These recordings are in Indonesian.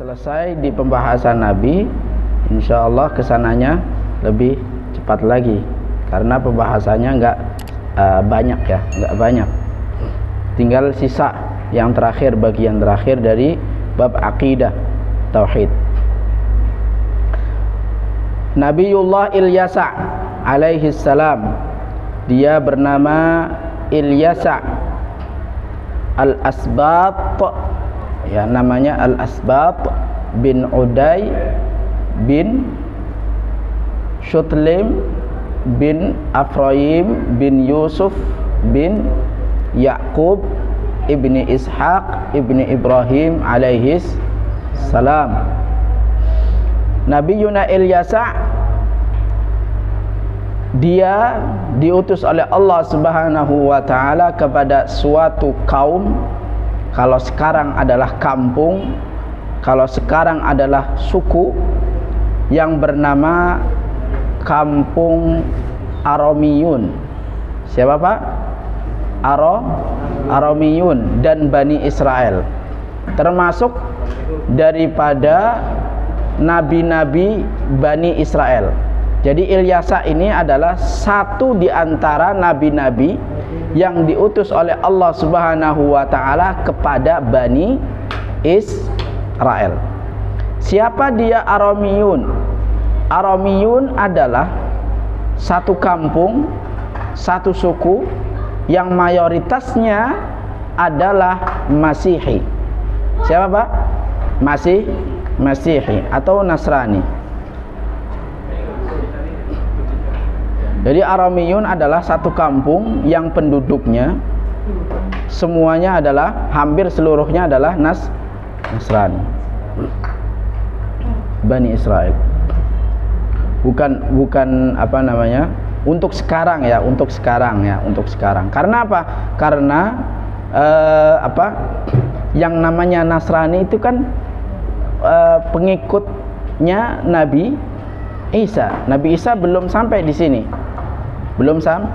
selesai di pembahasan Nabi, insya Allah kesananya lebih cepat lagi karena pembahasannya nggak banyak ya, nggak banyak. Tinggal sisa yang terakhir, bagian terakhir dari bab akidah tauhid. Nabiullah Ilyasa alaihi salam, dia bernama Ilyasa al-Asbat, ya namanya al-Asbat bin Uday bin Shutlim bin Afraim bin Yusuf bin Yaqub ibni Ishaq ibni Ibrahim alaihis salam. Nabi Yuna Ilyasa, dia diutus oleh Allah Subhanahu wa ta'ala kepada suatu kaum. Kalau sekarang adalah kampung, kalau sekarang adalah suku, yang bernama Kampung Aromiyun. Siapa Pak? Aromiyun dan Bani Israel, termasuk daripada nabi-nabi Bani Israel. Jadi Ilyasa ini adalah satu di antara nabi-nabi yang diutus oleh Allah Subhanahu wa ta'ala kepada Bani Israel. Siapa dia Aromiyun? Aromiyun adalah satu kampung, satu suku yang mayoritasnya adalah Masihi. Siapa Pak? Masihi atau Nasrani. Jadi Aramiyun adalah satu kampung yang penduduknya semuanya adalah, hampir seluruhnya adalah Nasrani, Bani Israel. Bukan apa namanya, untuk sekarang ya, untuk sekarang. Karena apa? Karena yang namanya Nasrani itu kan pengikutnya Nabi Isa. Nabi Isa belum sampai di sini. Belum sampai.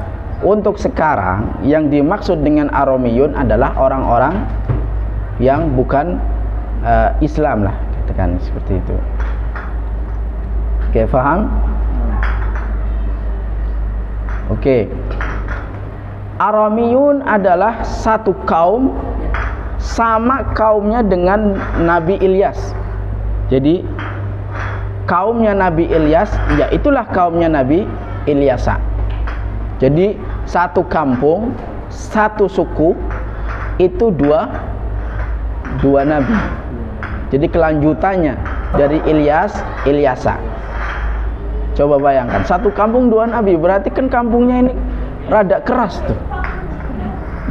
Untuk sekarang yang dimaksud dengan Aromiyun adalah orang-orang yang bukan Islam lah, katakan seperti itu. Oke, paham? Oke. Aromiyun adalah satu kaum, sama kaumnya dengan Nabi Ilyas. Jadi kaumnya Nabi Ilyas, ya itulah kaumnya Nabi Ilyasa. Jadi satu kampung, satu suku, itu dua nabi. Jadi kelanjutannya dari Ilyasa. Coba bayangkan, satu kampung dua nabi, berarti kan kampungnya ini rada keras tuh,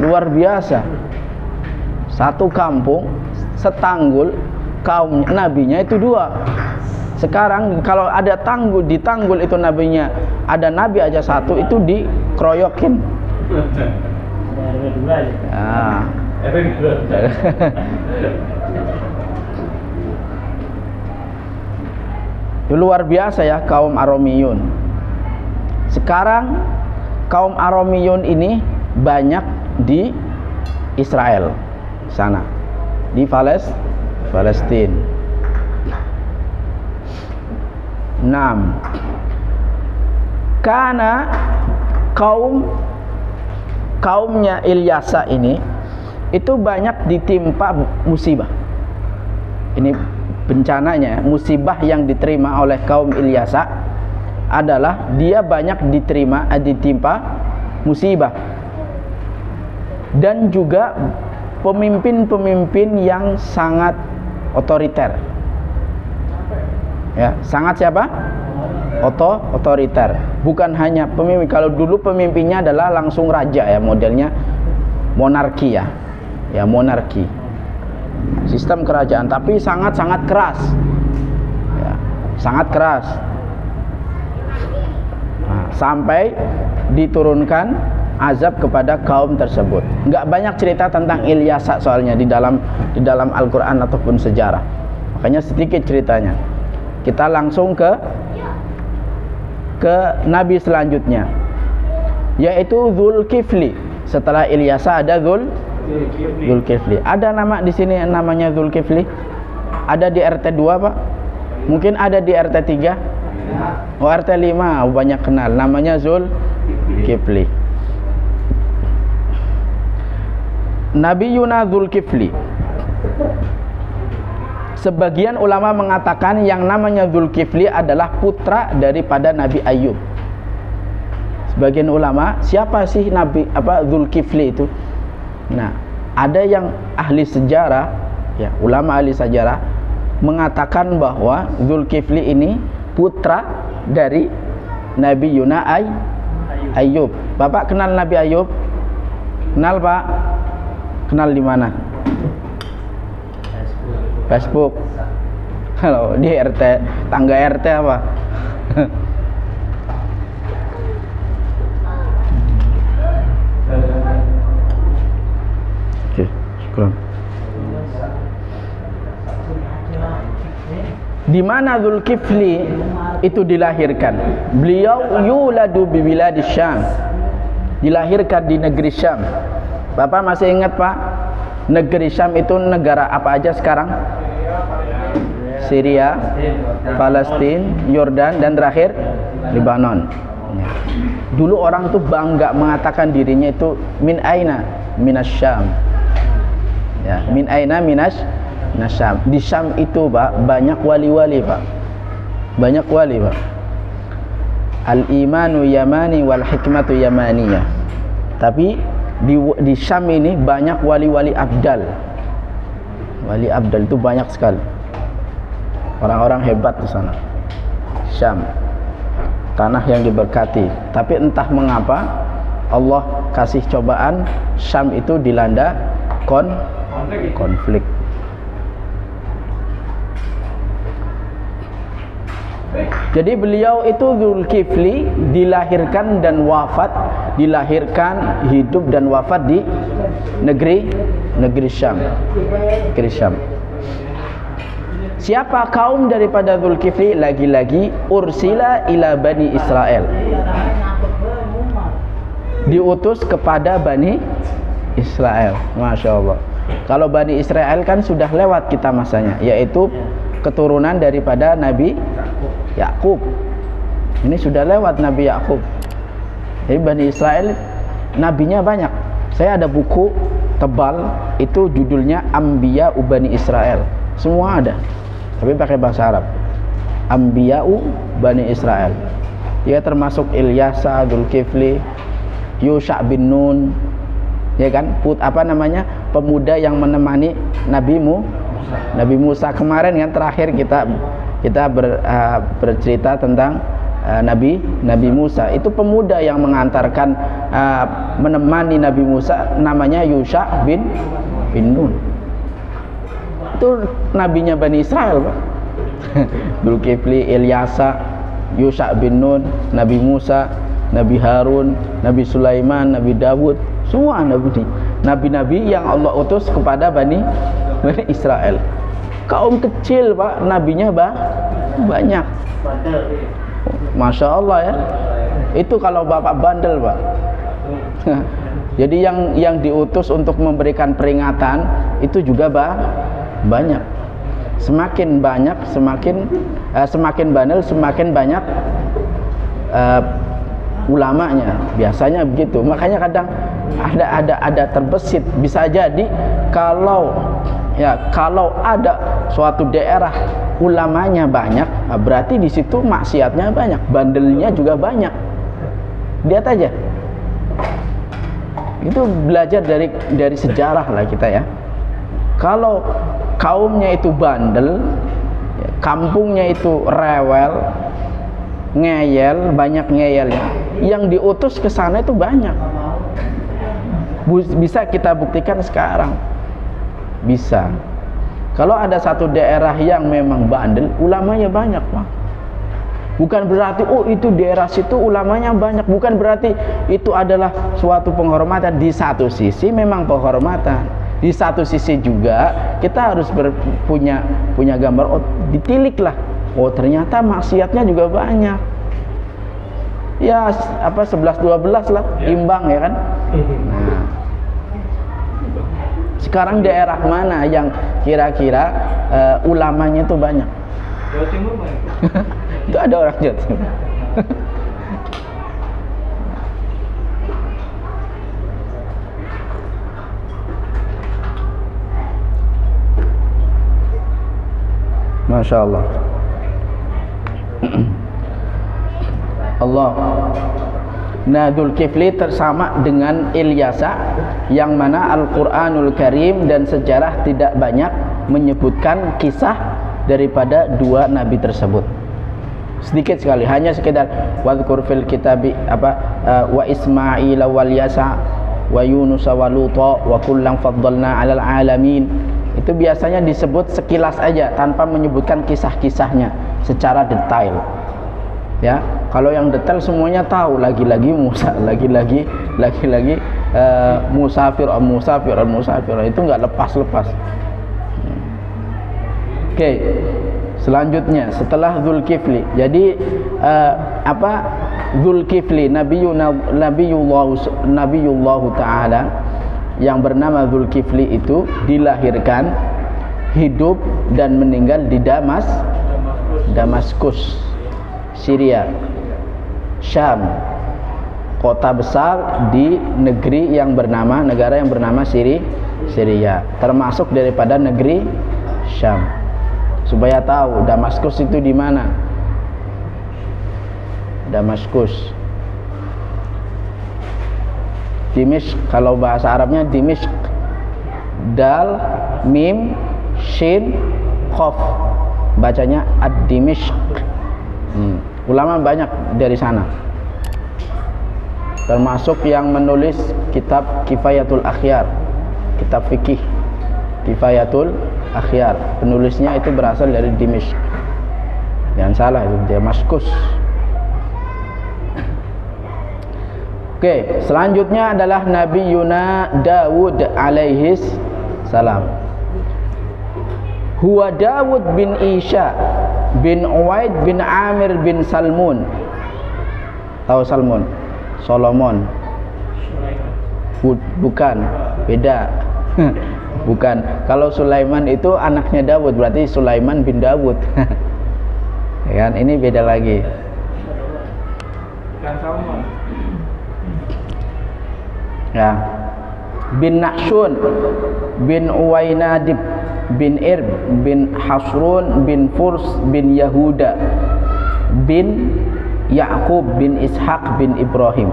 luar biasa. Satu kampung, setanggul, kaum nabinya itu dua. Sekarang kalau ada di tanggul itu nabinya, ada nabi aja satu, itu dikeroyokin. Nah. Itu luar biasa ya kaum Aromiyun. Sekarang kaum Aromiyun ini banyak di Israel sana, di Palestina. 6. Karena kaumnya Ilyasa ini itu banyak ditimpa musibah. Ini bencananya, musibah yang diterima oleh kaum Ilyasa adalah dia banyak ditimpa musibah, dan juga pemimpin-pemimpin yang sangat otoriter. Ya, sangat siapa? Otoriter. Bukan hanya pemimpin. Kalau dulu pemimpinnya adalah langsung raja ya, modelnya monarki ya. Ya, monarki. Sistem kerajaan, tapi sangat-sangat keras. Ya, sangat keras. Nah, sampai diturunkan azab kepada kaum tersebut. Enggak banyak cerita tentang Ilyasa soalnya di dalam Al-Qur'an ataupun sejarah. Makanya sedikit ceritanya. Kita langsung ke nabi selanjutnya, yaitu Zulkifli. Setelah Ilyasa ada Zulkifli. Ada nama di sini namanya Zulkifli? Ada di RT 2 Pak? Mungkin ada di RT 3? Oh, RT 5 banyak kenal. Namanya Zulkifli. Nabi Yuna Zulkifli. Sebagian ulama mengatakan yang namanya Zulkifli adalah putra daripada Nabi Ayub. Sebagian ulama, siapa sih Nabi Zulkifli itu? Nah, ada yang ahli sejarah, ya, ulama ahli sejarah mengatakan bahwa Zulkifli ini putra dari Nabi Yuna Ayub. Bapak kenal Nabi Ayub? Kenal Pak? Kenal di mana? Facebook. Kalau di RT, tangga RT apa? Oke, syukur. Di mana Zulkifli itu dilahirkan? Beliau yuladu bi biladis Syam. Dilahirkan di negeri Syam. Bapak masih ingat Pak? Negeri Syam itu negara apa aja sekarang? Syria, Palestina, Yordan, dan terakhir Lebanon. Dulu orang tuh bangga mengatakan dirinya itu min aina minas Syam. Ya, min aina minas Syam. Di Syam itu Pak banyak wali-wali Pak. Banyak wali Pak. Al-imanu yamani wal hikmatu yamaniyah. Tapi di Syam ini banyak wali-wali abdal. Wali abdal itu banyak sekali. Orang-orang hebat di sana. Syam, tanah yang diberkati. Tapi entah mengapa Allah kasih cobaan, Syam itu dilanda konflik. Jadi beliau itu Zulkifli dilahirkan dan wafat, dilahirkan, hidup dan wafat di negeri Syam. Negeri Syam. Siapa kaum daripada Zulkifli? Lagi-lagi ursila ila Bani Israel. Diutus kepada Bani Israel. Masya Allah. Kalau Bani Israel kan sudah lewat kita masanya, yaitu keturunan daripada Nabi Yakub. Ini sudah lewat Nabi Yakub. Jadi Bani Israel nabinya banyak. Saya ada buku tebal itu judulnya Anbiya Bani Israel. Semua ada. Tapi pakai bahasa Arab. Anbiya'u Bani Israel. Dia termasuk Ilyasa, Zulkifli, Yusha bin Nun, ya kan? Pemuda yang menemani Nabi Musa kemarin kan terakhir kita bercerita tentang Nabi Musa. Itu pemuda yang mengantarkan menemani Nabi Musa, namanya Yusha bin Nun. Itu nabinya Bani Israel Pak. Zulkifli, Ilyasa, Yusha bin Nun, Nabi Musa, Nabi Harun, Nabi Sulaiman, Nabi Dawud, semua nabi-nabi yang Allah utus kepada Bani Israel. Kaum kecil Pak, nabinya banyak. Masya Allah ya. Itu kalau Bapak bandel Pak. Jadi yang diutus untuk memberikan peringatan itu juga banyak. Semakin banyak, semakin bandel, semakin banyak ulamanya. Biasanya begitu. Makanya kadang ada terbesit. Bisa jadi kalau ada suatu daerah ulamanya banyak, berarti di situ maksiatnya banyak, bandelnya juga banyak. Lihat aja. Itu belajar dari sejarah lah kita ya. Kalau kaumnya itu bandel, kampungnya itu rewel, ngeyel, banyak ngeyelnya, yang diutus ke sana itu banyak. Bisa kita buktikan sekarang. Bisa. Kalau ada satu daerah yang memang bandel, ulamanya banyak Pak. Bukan berarti itu daerah situ ulamanya banyak, bukan berarti itu adalah suatu penghormatan. Di satu sisi memang penghormatan, di satu sisi juga kita harus punya gambar, ditilik lah, ternyata maksiatnya juga banyak. Ya 11-12 lah, imbang ya kan. Nah, Sekarang daerah mana yang kira-kira ulamanya itu banyak? Jawa Timur banyak. Itu ada orang Jawa Timur. Masya Allah. Allah. Nah, Dzulkifli tersama dengan Ilyasa, yang mana Al-Quranul Karim dan sejarah tidak banyak menyebutkan kisah daripada dua nabi tersebut. Sedikit sekali, hanya sekedar wadhkur fil kitabi wa Ismail wal Yasa wa Yunus wa Luta wa kullam faddalna 'alal alamin. Itu biasanya disebut sekilas aja tanpa menyebutkan kisah-kisahnya secara detail. Ya, kalau yang detail semuanya tahu, lagi-lagi Musa, lagi-lagi musafir itu nggak lepas-lepas. Oke, selanjutnya setelah Dzulkifli, jadi Dzulkifli Nabiyullah Ta'ala yang bernama Dzulkifli itu dilahirkan, hidup dan meninggal di Damaskus, Syria, Syam, kota besar di negara yang bernama Syria, termasuk daripada negeri Syam. Supaya tahu Damaskus itu di mana. Damaskus, Dimishq, kalau bahasa Arabnya Dimishq, dal mim shin qaf, bacanya ad-Dimishq. Ulama banyak dari sana, termasuk yang menulis kitab Kifayatul Akhyar, kitab fikih Kifayatul Akhyar, penulisnya itu berasal dari Dimishq. Jangan salah, itu Damaskus. Oke, selanjutnya adalah Nabi Yuna Dawud alaihis salam. Huwa Dawud bin Isha bin Uwaid bin Amir bin Salmun. Tahu Salmun? Solomon. Bukan, beda. Bukan. Kalau Sulaiman itu anaknya Dawud, berarti Sulaiman bin Dawud. Ya kan? Ini beda lagi. Bukan Salmon. Ya. Bin Nahshun bin Uwainadib bin Irb bin Hasrun bin Furs bin Yahuda bin Ya'qub bin Ishaq bin Ibrahim.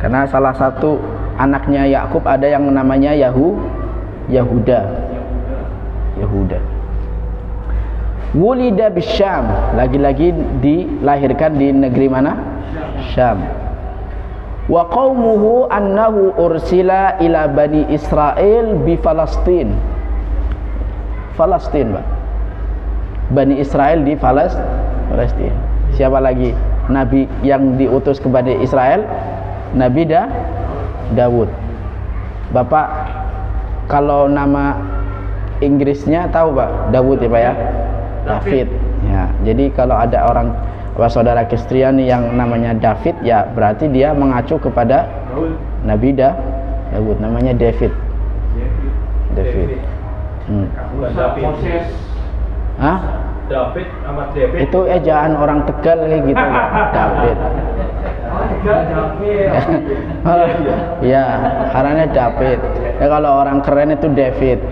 Karena salah satu anaknya Ya'qub ada yang namanya Yahuda. Wulida bisyam, lagi-lagi dilahirkan di negeri mana? Syam. Wa qaumuhu annahu ursila ila bani Israel bi Falastin. Falastin, Pak. Bani Israel di Palestina. Siapa lagi nabi yang diutus ke Bani Israel? Nabi Dawud. Bapak kalau nama Inggrisnya tahu, Pak? Dawud ya, Pak ya? David. Ya, jadi kalau ada orang saudara Kristian yang namanya David, ya berarti dia mengacu kepada Nabi Dawud, namanya David. David. Hah? David sama David. Itu ejaan orang Tegal kayak gitu, David. Ya, karena David. Ya kalau orang keren itu David.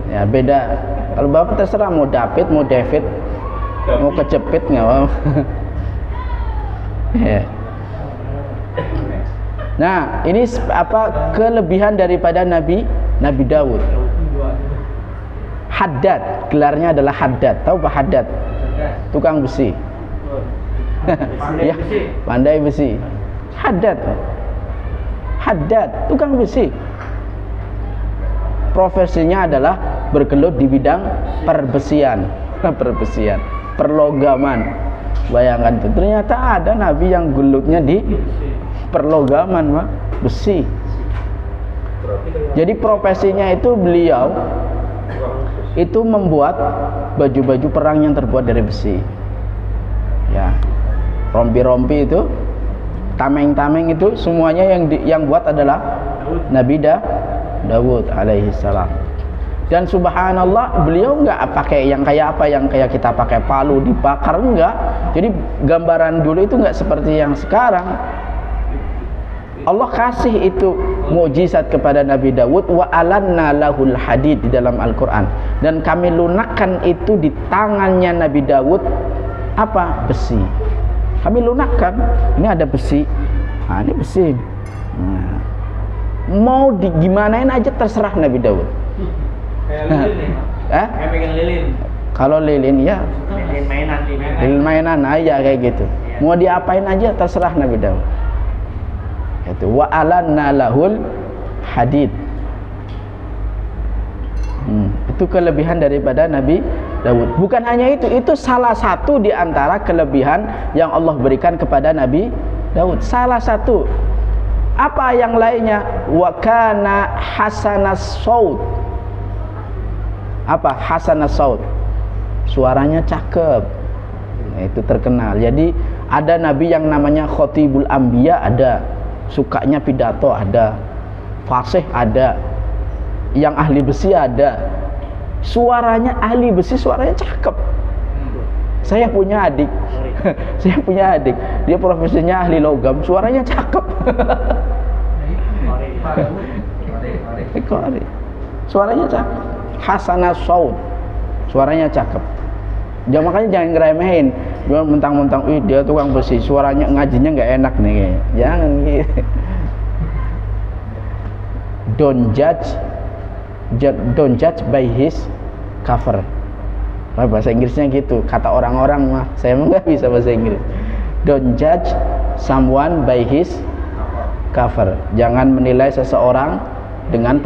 Ya beda. Kalau Bapak terserah mau David, mau David, mau kejepit nggak mau. Ya. Nah, ini apa kelebihan daripada Nabi Dawud? Haddad, gelarnya adalah Haddad. Tahu Pak Haddad? Tukang besi. Ya, pandai besi. Haddad, tukang besi. Profesinya adalah bergelut di bidang perbesian, perlogaman. Bayangkan itu, ternyata ada nabi yang gelutnya di perlogaman, Pak, besi. Jadi profesinya itu beliau itu membuat baju-baju perang yang terbuat dari besi. Ya, rompi-rompi itu, tameng-tameng itu semuanya yang buat adalah Nabi Dawud alaihi salam. Dan subhanallah, beliau nggak pakai yang kayak apa, yang kayak kita pakai palu dibakar, enggak. Jadi gambaran dulu itu nggak seperti yang sekarang. Allah kasih itu mukjizat kepada Nabi Dawud, wa alanna lahul hadid di dalam Al-Quran, dan kami lunakkan itu di tangannya Nabi Dawud apa? Besi. Kami lunakkan, ini ada besi, nah ini besi, nah, mau digimanain aja terserah Nabi Dawud. Kayak lilin nih. Kayak pegang lilin. Kalau lilin ya lilin mainan aja kayak gitu. Mau diapain aja terserah Nabi Dawud. Itu wa alanna lahul hadid. Itu kelebihan daripada Nabi Dawud. Bukan hanya itu salah satu di antara kelebihan yang Allah berikan kepada Nabi Dawud. Salah satu. Apa yang lainnya? Wa kana hasanas saut. Apa? Hasanas saut. Suaranya cakep. Nah, itu terkenal. Jadi ada nabi yang namanya Khotibul Anbiya, ada. Sukanya pidato, ada. Fasih, ada. Yang ahli besi, ada. Suaranya ahli besi, suaranya cakep. Saya punya adik. Saya punya adik. Dia profesinya ahli logam, suaranya cakep. Suaranya cakep. Hasanah saut, suaranya cakep. Jangan, makanya jangan ngeremehin. Dia mentang-mentang, dia tukang besi, suaranya ngajinya nggak enak nih kayaknya. Jangan gitu. Don't judge by his cover. Bahasa Inggrisnya gitu, kata orang-orang mah. Saya mah nggak bisa bahasa Inggris. Don't judge someone by his cover. Jangan menilai seseorang dengan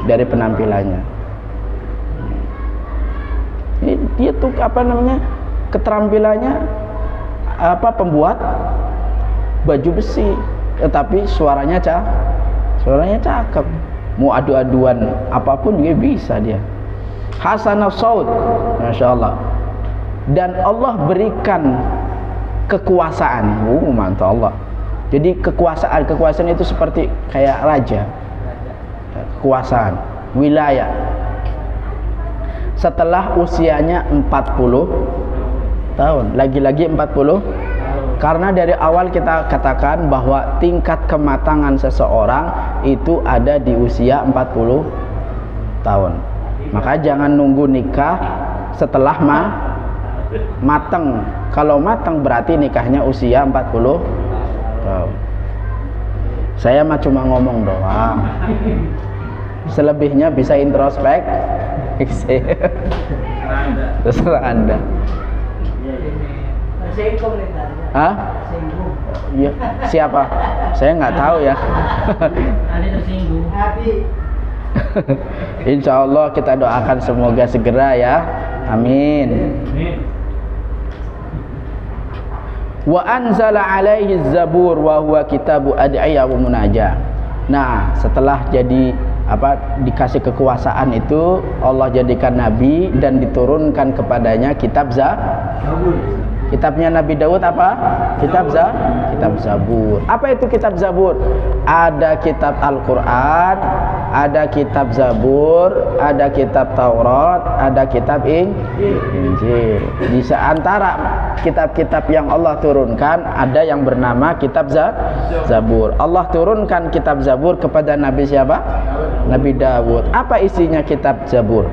dari penampilannya. Dia tuh apa namanya, keterampilannya apa, pembuat baju besi, tetapi suaranya cakep. Mau adu-aduan apapun juga bisa dia. Hasanah saut, masya Allah. Dan Allah berikan kekuasaan. Mantap Allah. Jadi kekuasaan itu seperti kayak raja. Kekuasaan, wilayah. Setelah usianya 40 tahun, lagi-lagi 40, karena dari awal kita katakan bahwa tingkat kematangan seseorang itu ada di usia 40 tahun. Maka jangan nunggu nikah setelah mateng. Kalau mateng berarti nikahnya usia 40 tahun. Saya mah cuma ngomong doang. Selebihnya bisa introspek. Terserah Anda. Hah? Iya. Siapa? Saya nggak tahu ya. Insya Allah kita doakan semoga segera ya. Amin. Wa anzala alaihi zabur wa huwa kitabu ad'iyah wa munajah. Nah, setelah jadi dikasih kekuasaan itu, Allah jadikan nabi dan diturunkan kepadanya kitab Zabur. Kitabnya Nabi Daud apa? Kitab Zabur. Apa itu kitab Zabur? Ada kitab Al-Quran, ada kitab Zabur, ada kitab Taurat, ada kitab Injil. Di antara kitab-kitab yang Allah turunkan, ada yang bernama kitab Zabur. Allah turunkan kitab Zabur kepada Nabi siapa? Nabi Daud. Apa isinya kitab Zabur?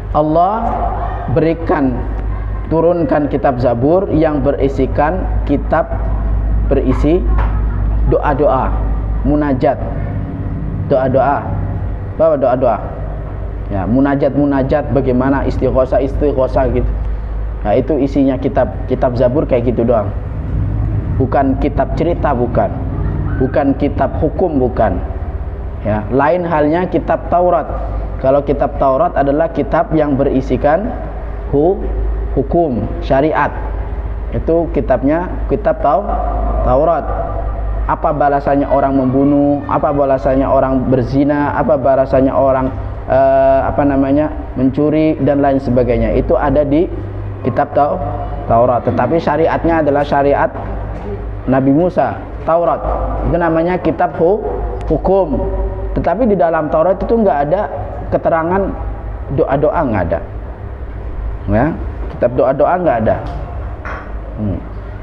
Allah turunkan kitab Zabur yang berisi doa-doa, munajat, doa-doa. Bawa doa-doa. Ya, munajat bagaimana istighosa gitu. Nah, itu isinya kitab Zabur kayak gitu doang. Bukan kitab cerita, bukan kitab hukum, bukan. Ya, lain halnya kitab Taurat. Kalau kitab Taurat adalah kitab yang berisikan hukum, syariat. Itu kitab Taurat. Apa balasannya orang membunuh, apa balasannya orang berzina, apa balasannya orang mencuri dan lain sebagainya. Itu ada di kitab Taurat. Tetapi syariatnya adalah syariat Nabi Musa Taurat. Itu namanya kitab hukum. Tetapi di dalam Taurat itu nggak ada keterangan doa-doa, nggak ada. Ya, kitab doa-doa nggak ada.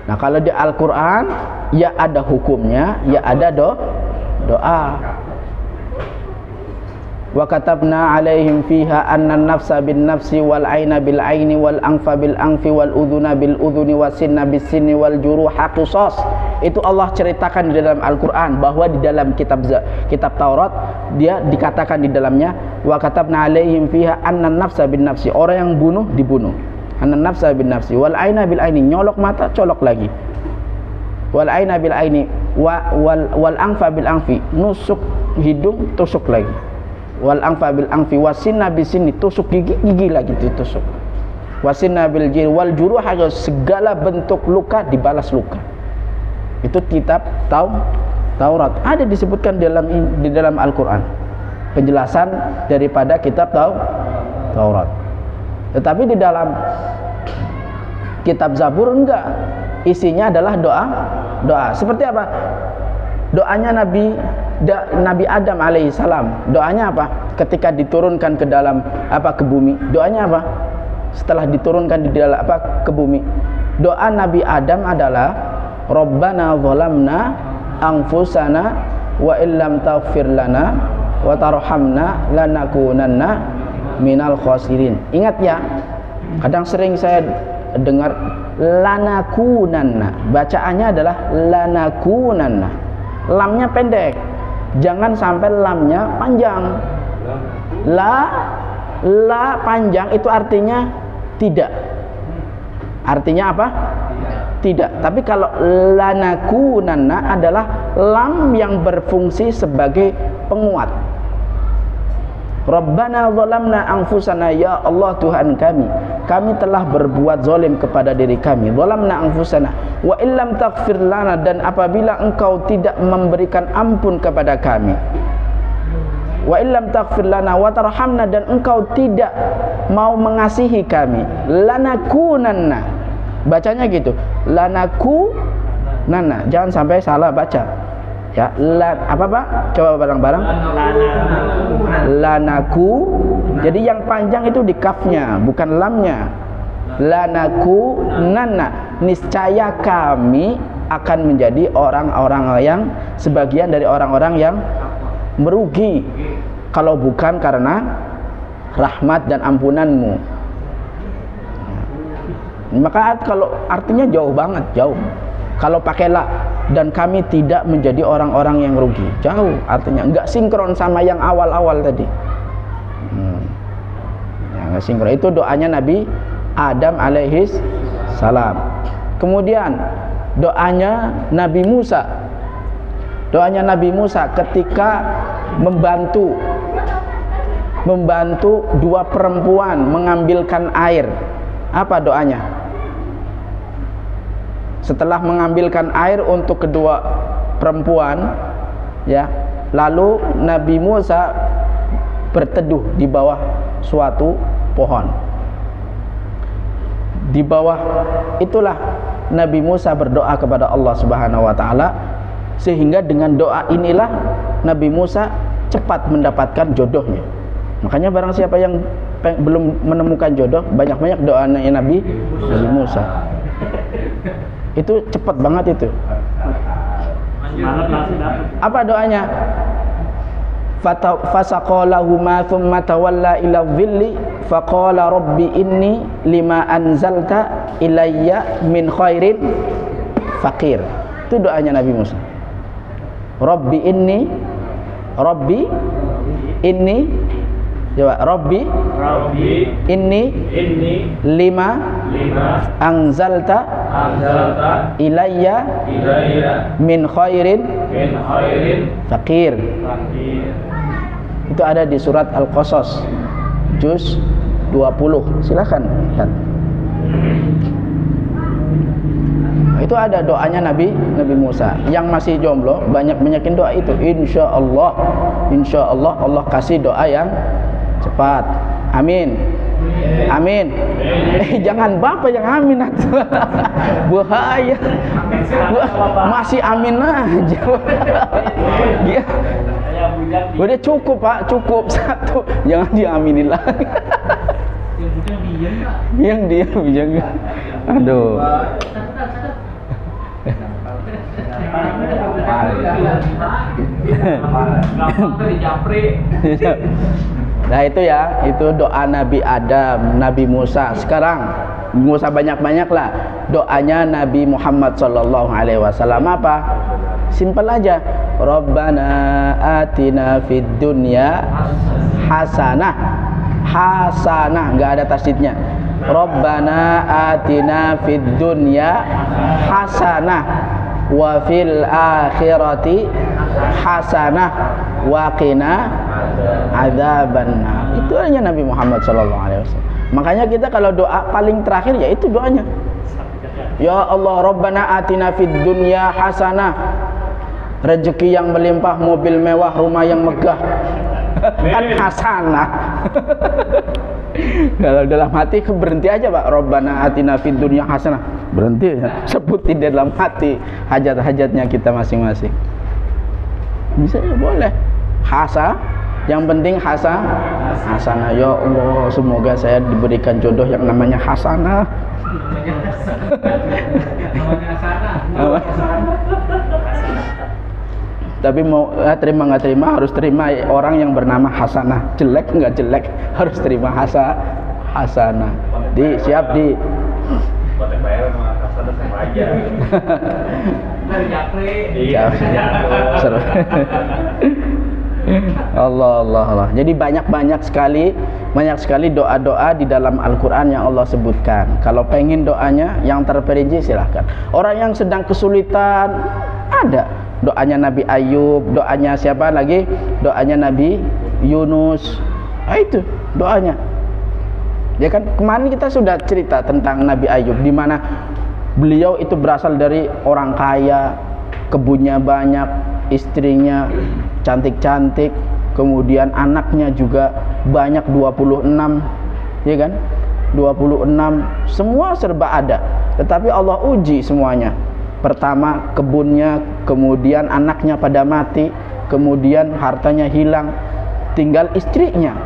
Nah, kalau di Al-Quran ya ada hukumnya, ya ada doa. Wa katabna alaihim fiha anna nafsa bin nafsi wal aina bil aini wal anfa bil anfi wal udhuna bil udhuni was sinna bis sinni wal juruha qisas. Itu Allah ceritakan di dalam Al-Quran, bahwa di dalam kitab Taurat dia dikatakan di dalamnya wa katabna alaihim fiha anna nafsa bin nafsi, orang yang bunuh dibunuh. Anna nafsa bin nafsi wal aina bil aini, nyolok mata colok lagi. Wal aina bil aini wal anfa bil anfi, nusuk hidung tusuk lagi. Wal anfa bil anfi wasinna bisini, tusuk gigi lagi ditusuk. Wasinna bil jir wal juruha, segala bentuk luka dibalas luka. Itu kitab Taurat, ada disebutkan di dalam Al-Quran penjelasan daripada kitab Taurat. Tetapi di dalam kitab Zabur enggak, isinya adalah doa. Seperti apa? Doanya Nabi Adam alaihissalam. Doanya apa? Ketika diturunkan ke dalam ke bumi. Doanya apa? Setelah diturunkan di dalam ke bumi. Doa Nabi Adam adalah Rabbana zalamna anfusana wa illam taghfir lana wa tarhamna lanakunanna minal khasirin. Ingat ya, kadang sering saya dengar lanakunanna, bacaannya adalah lanakunanna. Lamnya pendek, jangan sampai lamnya panjang. La panjang itu artinya tidak. Artinya apa? Tidak. Tapi kalau lanakunanna adalah lam yang berfungsi sebagai penguat. Rabbana zalamna anfusana, ya Allah Tuhan kami telah berbuat zalim kepada diri kami. Zalamna anfusana wa illam taghfir lana, dan apabila engkau tidak memberikan ampun kepada kami. Wa illam taghfir lana wa tarhamna, dan engkau tidak mau mengasihi kami. Lanakunanna, bacanya gitu, lanakunanna, jangan sampai salah baca. Ya, apa Pak? Coba bareng-bareng. Lanaku. Jadi yang panjang itu di kafnya, bukan lamnya. Lanakunanna, niscaya kami akan menjadi orang-orang yang sebagian dari orang-orang yang merugi kalau bukan karena rahmat dan ampunanmu. Maka kalau artinya jauh banget, jauh. Kalau pakai la, dan kami tidak menjadi orang-orang yang rugi, jauh artinya, enggak sinkron sama yang awal-awal tadi. Ya, enggak sinkron. Itu doanya Nabi Adam alaihis salam. Kemudian doanya Nabi Musa. Doanya Nabi Musa ketika membantu dua perempuan mengambilkan air. Apa doanya? Setelah mengambilkan air untuk kedua perempuan, ya, lalu Nabi Musa berteduh di bawah suatu pohon. Di bawah itulah Nabi Musa berdoa kepada Allah Subhanahu wa taala, sehingga dengan doa inilah Nabi Musa cepat mendapatkan jodohnya. Makanya barang siapa yang belum menemukan jodoh, banyak-banyak doanya Nabi Musa. Itu cepat banget itu. Apa doanya? Fasaqalahuma thumma tawalla ila dhilli faqala rabbi inni lima anzalta ilayya min khairin faqir. Itu doanya Nabi Musa. Rabbi inni coba Rabbi inni lima anzalta ilayya min khairin faqir. Itu ada di surat Al-Qasas juz 20. Silakan lihat. Itu ada doanya Nabi Musa. Yang masih jomblo banyak-banyakin doa itu. Insya Allah Allah kasih doa yang cepat. Amin. Amin. Jangan bapak yang amin. Bahaya. Masih amin aja. Dia udah cukup pak, cukup satu. Jangan diaminin lagi. Yang diam. Aduh. Nah itu ya, itu doa Nabi Adam, Nabi Musa. Sekarang nggak usah banyak-banyak lah. Doanya Nabi Muhammad SAW apa? Simpel aja. Rabbana atina fid dunya hasanah. Hasanah, nggak ada tasdidnya. Rabbana atina fid dunya hasanah wa fil akhirati hasanah wa qina adzabannar. Itu hanya Nabi Muhammad SAW. Makanya kita kalau doa paling terakhir ya itu doanya. Ya Allah, Rabbana atina fid dunya hasanah. Rezeki yang melimpah, mobil mewah, rumah yang megah. Kan hasanah. Kalau dalam hati berhenti aja Pak. Rabbana atina fid dunya hasanah. Berhenti ya. Sebutin di dalam hati hajat-hajatnya kita masing-masing. Bisa ya, boleh. Yang penting hasanah. Ya Allah, semoga saya diberikan jodoh yang namanya hasanah. Tapi mau terima nggak terima, harus terima orang yang bernama Hasanah. Jelek nggak jelek, harus terima hasanah. Siap di. Allah. Jadi banyak sekali doa-doa di dalam Al-Quran yang Allah sebutkan. Kalau pengen doanya yang terperinci silahkan. Orang yang sedang kesulitan ada doanya Nabi Ayub, doanya siapa lagi? Doanya Nabi Yunus. Itu doanya. Ya kan kemarin kita sudah cerita tentang Nabi Ayub, di mana beliau itu berasal dari orang kaya, kebunnya banyak, istrinya cantik-cantik, kemudian anaknya juga banyak 26, ya kan? 26, semua serba ada. Tetapi Allah uji semuanya. Pertama kebunnya, kemudian anaknya pada mati, kemudian hartanya hilang, tinggal istrinya.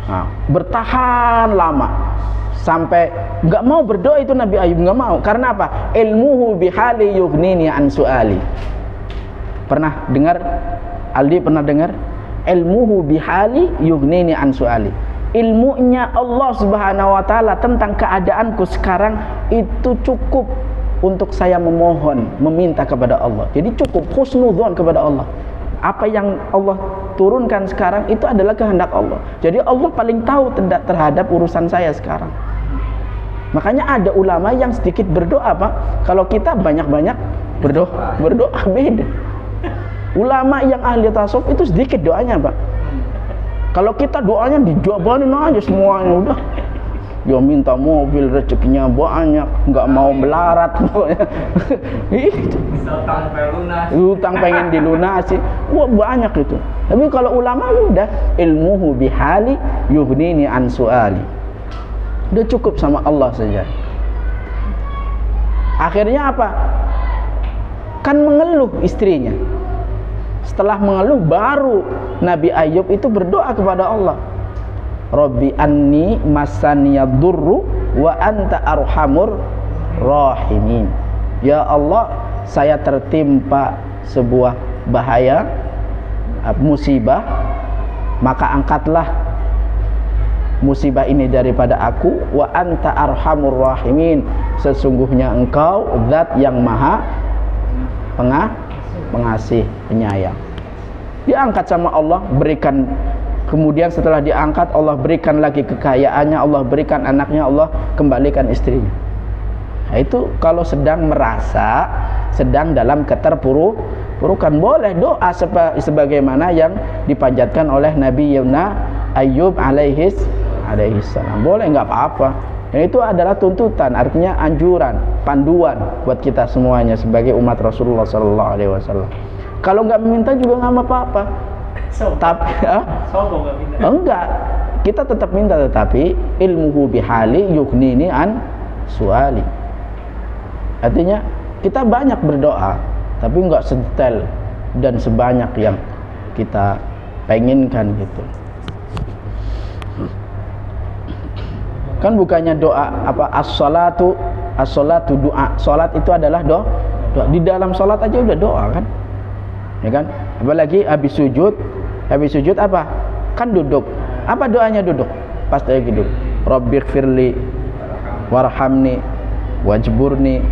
Nah, bertahan lama sampai nggak mau berdoa itu Nabi Ayub, nggak mau. Karena apa? Ilmuhu bihali yughnini an su'ali. Pernah dengar? Aldi pernah dengar? Ilmuhu bihali yughnini an su'ali. Ilmunya Allah Subhanahu wa taala tentang keadaanku sekarang itu cukup untuk saya memohon, meminta kepada Allah. Jadi cukup husnudzon kepada Allah. Apa yang Allah turunkan sekarang itu adalah kehendak Allah. Jadi Allah paling tahu terhadap urusan saya sekarang. Makanya ada ulama yang sedikit berdoa Pak. Kalau kita banyak-banyak berdoa beda. Ulama yang ahli tasawuf itu sedikit doanya Pak. Kalau kita doanya dijabarin aja semuanya udah. Dia minta mobil, rezekinya banyak, nggak mau melarat. Utang pengen dilunasi. Wah banyak itu. Tapi kalau ulama udah ilmuhu bihali yughnini an su'ali. Udah cukup sama Allah saja. Akhirnya apa? Kan mengeluh istrinya. Setelah mengeluh baru Nabi Ayub itu berdoa kepada Allah. Rabbi anni masaniyadurru wa anta arhamur rahimin. Ya Allah, saya tertimpa sebuah bahaya, musibah, maka angkatlah musibah ini daripada aku. Wa anta arhamur rahimin. Sesungguhnya engkau zat yang maha pengasih, penyayang. Diangkat sama Allah, berikan. Kemudian setelah diangkat, Allah berikan lagi kekayaannya, Allah berikan anaknya, Allah kembalikan istrinya. Nah, itu kalau sedang merasa sedang dalam keterpurukan, boleh doa sebagaimana yang dipanjatkan oleh Nabi Ayub alaihi salam. Boleh, nggak apa-apa. Dan itu adalah tuntutan, artinya anjuran, panduan buat kita semuanya sebagai umat Rasulullah SAW. Kalau nggak meminta juga nggak apa-apa. Tapi enggak. kita tetap minta, tetapi ilmuhu bihali yughnini an suali. Artinya kita banyak berdoa, tapi enggak sedetail dan sebanyak yang kita penginkan gitu. Kan bukannya doa apa as-salatu doa. Salat itu adalah doa. Di dalam salat aja udah doa kan? Ya kan? Apalagi habis sujud apa? Kan duduk. Apa doanya duduk? Pas lagi duduk. Rabbighfirli warhamni wajburni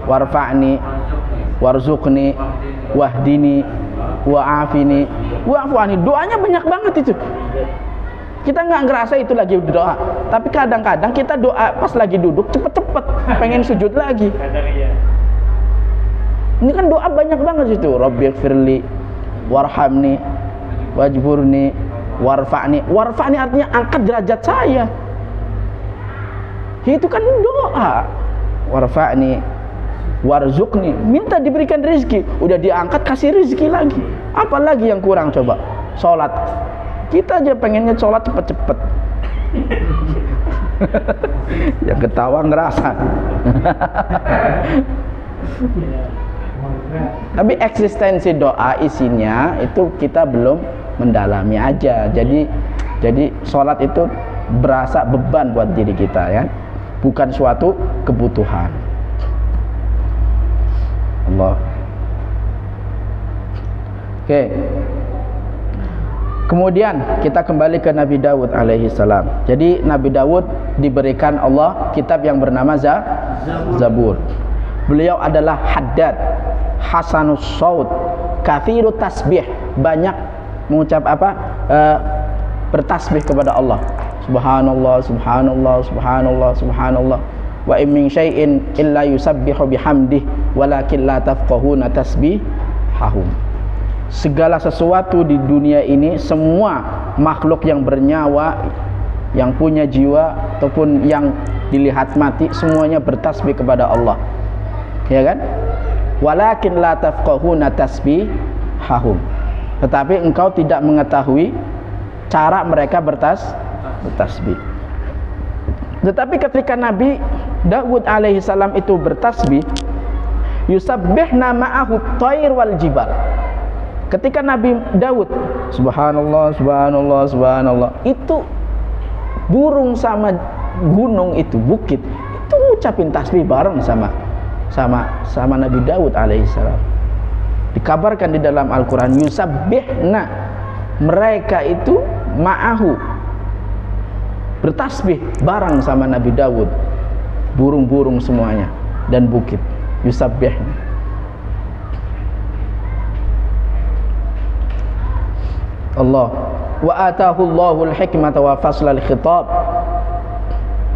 warfa'ni warzuqni wahdini wa'afini wa'fu'ani. Doanya banyak banget itu. Kita nggak ngerasa itu lagi doa, tapi kadang-kadang kita doa pas lagi duduk cepet-cepet pengen sujud lagi. Ini kan doa banyak banget itu. Rabbighfirli warhamni wajburni warfa'ni. Warfa'ni artinya angkat derajat saya. Itu kan doa. Warfa'ni warzuqni, minta diberikan rezeki, udah diangkat kasih rezeki lagi. Apalagi yang kurang coba? Salat. Kita aja pengennya sholat cepet-cepet. Yang ketawa ngerasa. Tapi eksistensi doa isinya itu kita belum mendalami aja. Jadi sholat itu berasa beban buat diri kita ya, bukan suatu kebutuhan. Allah. Oke. Kemudian kita kembali ke Nabi Daud alaihi salam. Jadi Nabi Daud diberikan Allah kitab yang bernama Zabur. Beliau adalah haddad, hasanus saut, kathirut tasbih, banyak mengucap bertasbih kepada Allah. Subhanallah, subhanallah, subhanallah, subhanallah. Wa in min syai'in illa yusabbihu bihamdih walakin la tafqahuna tasbihahum. Segala sesuatu di dunia ini, semua makhluk yang bernyawa, yang punya jiwa ataupun yang dilihat mati, semuanya bertasbih kepada Allah. Ya kan? Walakin la tafqahuna tasbihahum. Tetapi engkau tidak mengetahui cara mereka bertasbih. Tetapi ketika Nabi Daud alaihi salam itu bertasbih, yusabbihna ma'ahu thair wal jibal. Ketika Nabi Daud subhanallah, subhanallah, subhanallah, itu burung sama gunung itu, bukit itu ngucapin tasbih bareng sama Nabi Daud alaihissalam. Dikabarkan di dalam Al-Quran, yusabbihna, mereka itu ma'ahu, bertasbih bareng sama Nabi Daud, burung-burung semuanya dan bukit, yusabbihna. Allah wa atahu Allahul hikmata wa faslal khitab.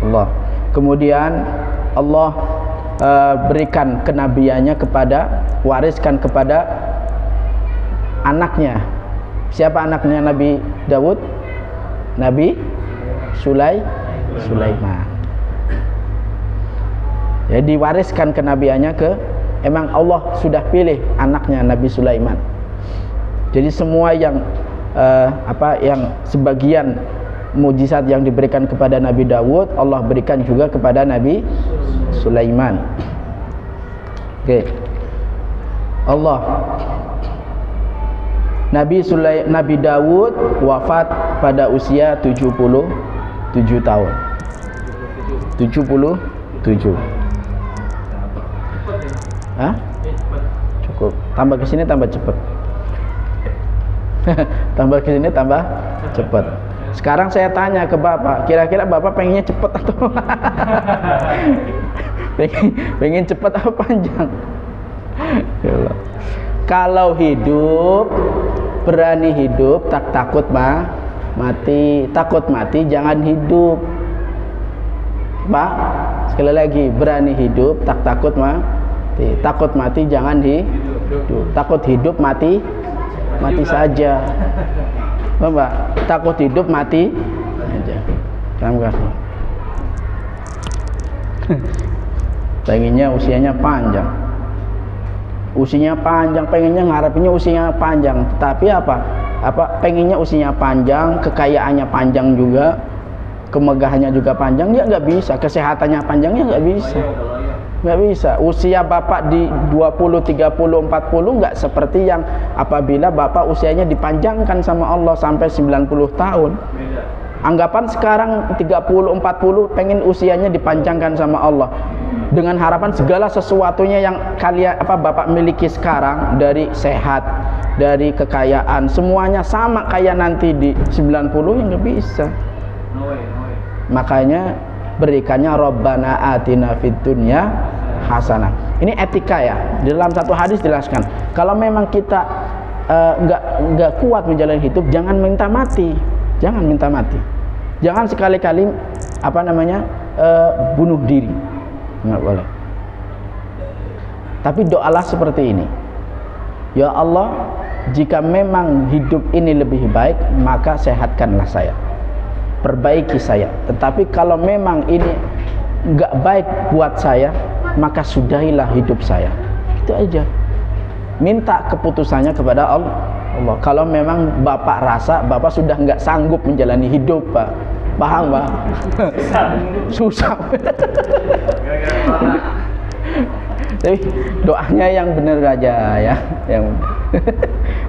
Allah. Kemudian Allah berikan kenabiannya wariskan kepada anaknya. Siapa anaknya Nabi Daud? Nabi Sulaiman. Jadi diwariskan kenabiannya emang Allah sudah pilih anaknya Nabi Sulaiman. Jadi semua yang yang sebagian mujizat yang diberikan kepada Nabi Daud, Allah berikan juga kepada Nabi Sulaiman. Oke. Allah. Nabi Daud wafat pada usia 77 tahun. 77. Hah? Cukup. Tambah ke sini tambah cepat. Tambah ke sini tambah cepat. Sekarang saya tanya ke Bapak, kira-kira Bapak pengennya cepat atau pengen cepat atau panjang? Kalau hidup, berani hidup, tak takut mati. Takut mati jangan hidup. Pak, sekali lagi, berani hidup, tak takut mati. Takut mati jangan hidup. Takut hidup mati saja. Mbak, takut hidup mati aja. Kamu kasih. Pengennya usianya panjang. Usianya panjang, pengennya ngarepinnya usianya panjang. Tapi apa? pengennya usianya panjang, kekayaannya panjang juga, kemegahannya juga panjang, dia nggak bisa. Kesehatannya panjangnya nggak bisa. Nggak bisa. Usia bapak di 20, 30, 40 nggak seperti yang apabila bapak usianya dipanjangkan sama Allah sampai 90 tahun. Anggapan sekarang 30, 40 pengen usianya dipanjangkan sama Allah, dengan harapan segala sesuatunya yang bapak miliki sekarang, dari sehat, dari kekayaan, semuanya sama kayak nanti di 90, yang nggak bisa. Makanya berikannya Rabbana atina fid dunya hasanah. Ini etika ya. Di dalam satu hadis jelaskan, kalau memang kita nggak kuat menjalani hidup, jangan minta mati. Jangan minta mati. Jangan sekali-kali bunuh diri. Nggak boleh. Tapi doalah seperti ini. Ya Allah, jika memang hidup ini lebih baik, maka sehatkanlah saya, perbaiki saya. Tetapi kalau memang ini nggak baik buat saya, maka sudahilah hidup saya. Itu aja. Minta keputusannya kepada Allah. Kalau memang bapak rasa bapak sudah nggak sanggup menjalani hidup, Pak, paham, Pak? Susah. Tapi doanya yang benar aja ya, yang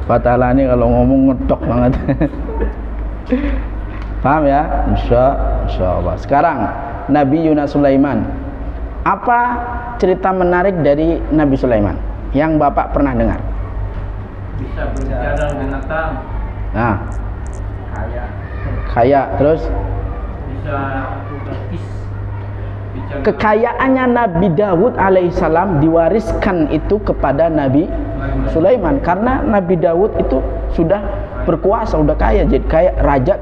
Pak Ta'ala ini kalau ngomong ngedok banget. Paham ya? Insya Allah. Sekarang Nabi Yuna Sulaiman. Apa cerita menarik dari Nabi Sulaiman yang bapak pernah dengar? Bisa berbicara dengan binatang. Nah, kaya terus Bisa akrobatis. Kekayaannya Nabi Dawud alaihissalam diwariskan itu kepada Nabi Sulaiman, karena Nabi Dawud itu sudah berkuasa, sudah kaya, jadi kayak raja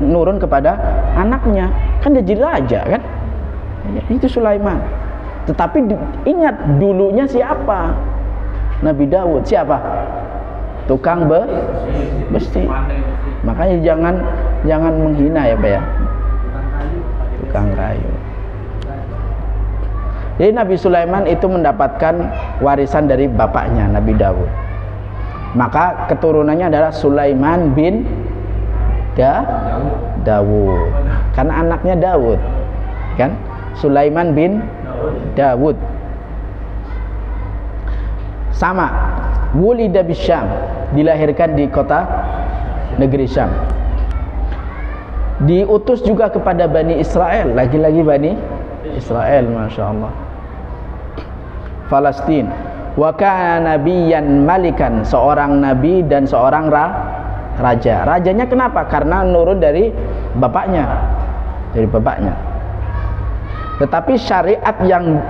nurun kepada anaknya, kan dia jadi raja kan, itu Sulaiman. Tetapi ingat dulunya siapa? Nabi Dawud siapa? Tukang besi. Makanya jangan menghina ya Pak ya, tukang kayu. Jadi Nabi Sulaiman itu mendapatkan warisan dari bapaknya Nabi Dawud. Maka keturunannya adalah Sulaiman bin Dawud. Karena anaknya Dawud, kan? Sulaiman bin Dawud. Sama, wulida bisyam, dilahirkan di kota negeri Syam. Diutus juga kepada Bani Israel, lagi-lagi Bani Israel, Masya Allah. Palestina. Wa kana nabiyyan malikan, seorang nabi dan seorang raja. Rajanya kenapa? Karena nurun dari bapaknya. Tetapi syariat yang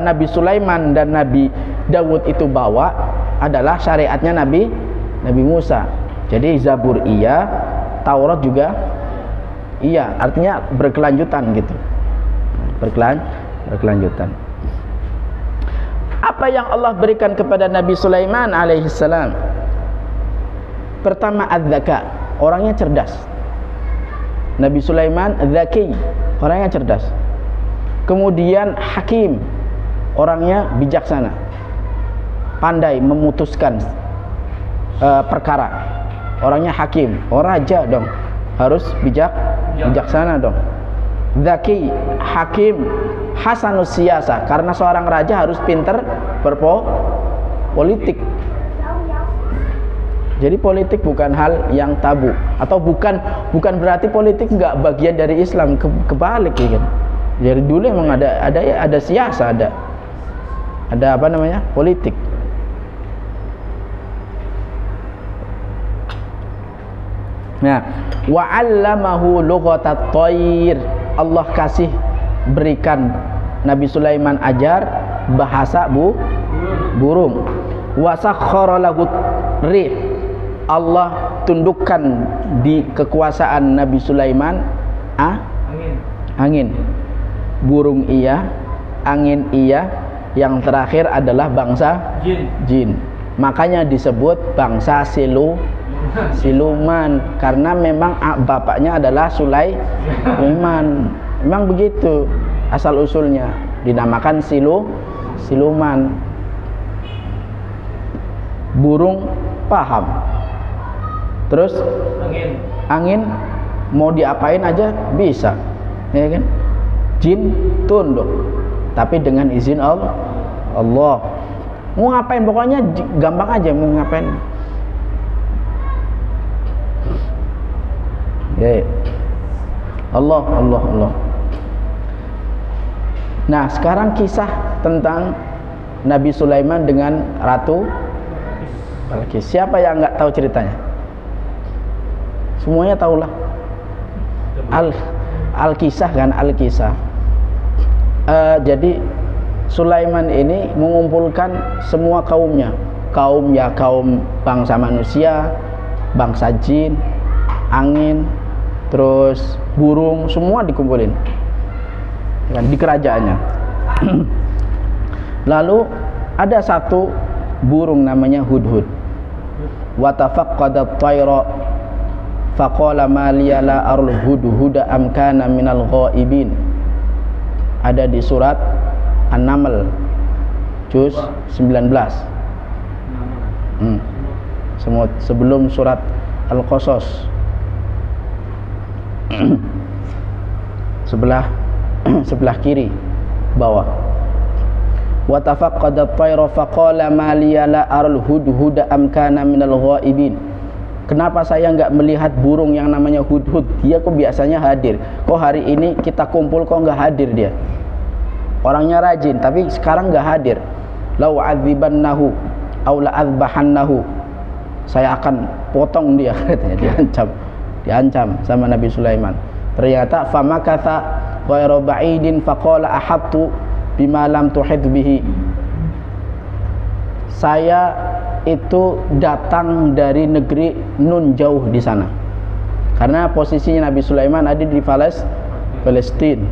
Nabi Sulaiman dan Nabi Dawud itu bawa adalah syariatnya Nabi Musa. Jadi Zabur iya, Taurat juga iya, artinya berkelanjutan gitu. Berkelanjutan. Apa yang Allah berikan kepada Nabi Sulaiman alaihissalam? Pertama, az-zaka, orangnya cerdas. Nabi Sulaiman zaki, orangnya cerdas. Kemudian hakim, orangnya bijaksana, pandai memutuskan perkara. Orangnya hakim, raja dong, harus bijaksana dong. Zaki, hakim, hasanus siyasa, karena seorang raja harus pinter berpolitik. Jadi politik bukan hal yang tabu, atau bukan berarti politik nggak bagian dari Islam, kebalik ya kan. Jadi dulu emang ada siasa, ada politik. Nah, wa 'allamahu lughatat thair, Allah kasih berikan Nabi Sulaiman ajar bahasa burung. Wa sakhkhara lahu rih, Allah tundukkan di kekuasaan Nabi Sulaiman angin. Burung iya, angin iya, yang terakhir adalah bangsa jin. Makanya disebut bangsa siluman, karena memang bapaknya adalah Sulaiman. Memang begitu asal usulnya, dinamakan siluman. Burung paham, Terus Angin. angin mau diapain aja bisa, ya kan? Jin tunduk, tapi dengan izin Allah. Mau ngapain pokoknya gampang aja mau ngapain. Ya. Allah. Nah, sekarang kisah tentang Nabi Sulaiman dengan Ratu Balkis. Siapa yang nggak tahu ceritanya? Semuanya tahulah. Al-Kisah kan, Al-Kisah. Jadi Sulaiman ini mengumpulkan semua kaumnya. Kaum bangsa manusia, bangsa jin, angin, terus burung, semua dikumpulin kan, di kerajaannya. Lalu ada satu burung namanya Hudhud. Wa tafaqqada at-tayra faqala ma liya la arul hudhuda am kana minal ghaibin. Ada di surat An-Naml juz 19. Sebelum surat Al-Qasas. sebelah kiri bawah. Wa tafaqqada at-tayra faqala ma liya la arul hudhuda am kana minal ghaibin. Kenapa saya nggak melihat burung yang namanya Hudhud? Dia kok biasanya hadir. Kok hari ini kita kumpul kok nggak hadir dia? Orangnya rajin, tapi sekarang nggak hadir. Lau adzibannahu aw la adzbahannahu. Saya akan potong dia, katanya, diancam sama Nabi Sulaiman. Ternyata famakatha ghairu ba'idin faqala ahattu bima lam tuhid bihi. Saya itu datang dari negeri Nun jauh di sana. Karena posisinya Nabi Sulaiman ada di Palestina.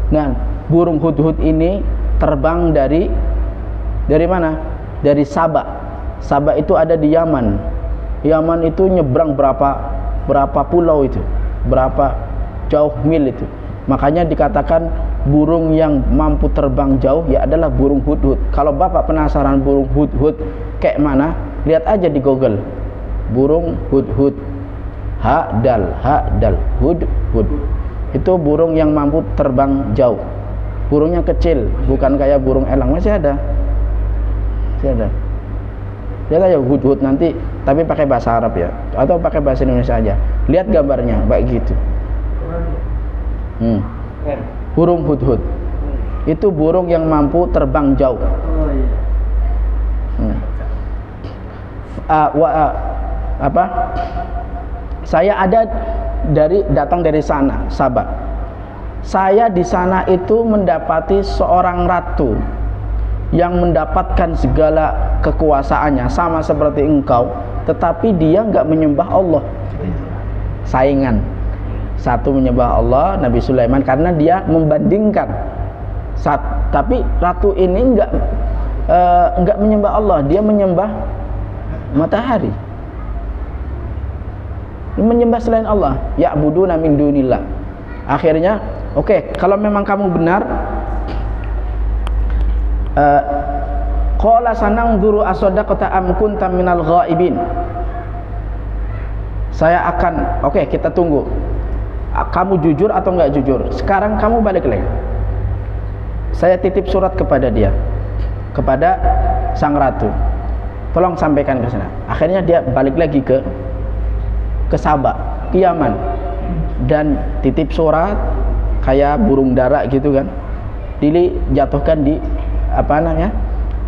Nah, burung Hudhud ini terbang dari mana? Dari Saba. Saba itu ada di Yaman. Yaman itu nyebrang berapa pulau itu? Berapa jauh mil itu? Makanya dikatakan burung yang mampu terbang jauh ya adalah burung Hudhud. Kalau Bapak penasaran burung Hudhud kayak mana, lihat aja di Google. Burung Hudhud. Dal Hudhud. Itu burung yang mampu terbang jauh. Burungnya kecil, bukan kayak burung elang. Masih ada. Lihat aja Hudhud nanti, tapi pakai bahasa Arab ya, atau pakai bahasa Indonesia aja. Lihat gambarnya, baik gitu. Burung Hudhud itu burung yang mampu terbang jauh. Saya datang dari sana, Sabah. Saya di sana itu mendapati seorang ratu yang mendapatkan segala kekuasaannya sama seperti engkau, tetapi dia nggak menyembah Allah. Saingan. Satu menyembah Allah, Nabi Sulaiman, karena dia membandingkan. Tapi ratu ini enggak menyembah Allah, dia menyembah matahari. Dia menyembah selain Allah, ya'buduna min dunillah. Akhirnya, oke, kalau memang kamu benar, qala sananzuru asadaqta am kunta minal ghaibin. Saya akan, kita tunggu. Kamu jujur atau enggak jujur? Sekarang kamu balik lagi. Saya titip surat kepada dia, kepada sang ratu. Tolong sampaikan ke sana. Akhirnya dia balik lagi ke Sabah, ke Yaman, dan titip surat kayak burung dara gitu kan. Dijatuhkan di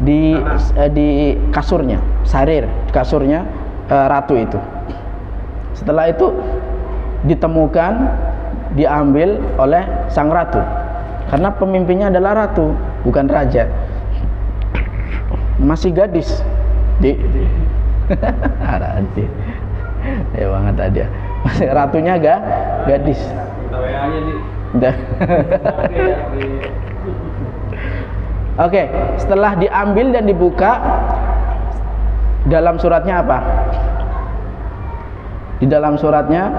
di kasurnya, kasurnya ratu itu. Setelah itu ditemukan, diambil oleh sang ratu, karena pemimpinnya adalah ratu, bukan raja. Masih gadis ya banget tadi ya. Masih ratunya gadis. Oke, setelah diambil dan dibuka, dalam suratnya apa? Di dalam suratnya,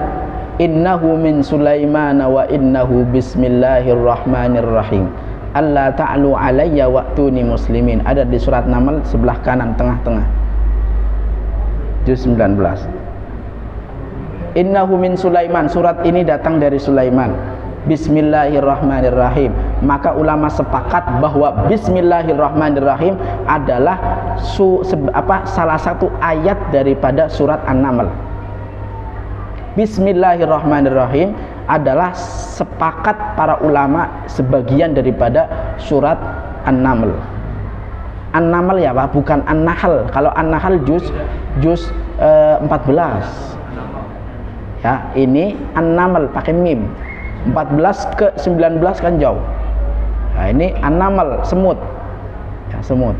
innahu min Sulaiman wa innahu bismillahirrahmanirrahim. Alla ta'lu alayya wa'tuni muslimin. Ada di surat Naml sebelah kanan tengah-tengah. Juz 19. Innahu min Sulaiman, surat ini datang dari Sulaiman. Bismillahirrahmanirrahim. Maka ulama sepakat bahwa Bismillahirrahmanirrahim adalah salah satu ayat daripada surat An-Naml. Bismillahirrahmanirrahim adalah sepakat para ulama sebagian daripada surat An-Naml. An-Naml ya Pak, bukan An-Nahl. Kalau An-Nahl juz 14. Ya, ini An-Naml pakai mim. 14 ke 19 kan jauh. Nah, ini An-Naml, semut. Ya, semut.